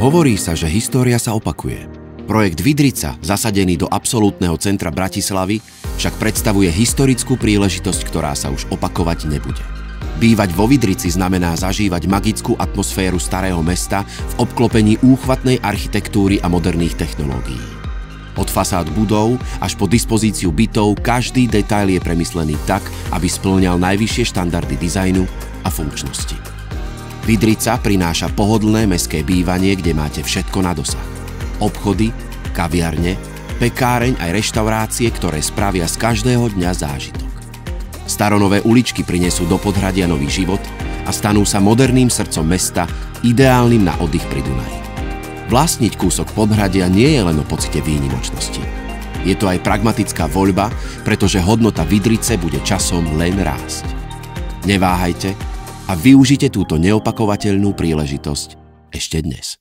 Hovorí sa, že história sa opakuje. Projekt Vydrica, zasadený do absolútneho centra Bratislavy, však predstavuje historickú príležitosť, ktorá sa už opakovať nebude. Bývať vo Vydrici znamená zažívať magickú atmosféru starého mesta v obklopení úchvatnej architektúry a moderných technológií. Od fasád budov až po dispozíciu bytov každý detail je premyslený tak, aby spĺňal najvyššie štandardy dizajnu a funkčnosti. Vydrica prináša pohodlné mestské bývanie, kde máte všetko na dosah. Obchody, kaviarne, pekáreň aj reštaurácie, ktoré spravia z každého dňa zážitok. Staronové uličky prinesú do Podhradia nový život a stanú sa moderným srdcom mesta, ideálnym na oddych pri Dunaji. Vlastniť kúsok Podhradia nie je len o pocite výnimočnosti. Je to aj pragmatická voľba, pretože hodnota Vydrice bude časom len rásť. Neváhajte a využite túto neopakovateľnú príležitosť ešte dnes.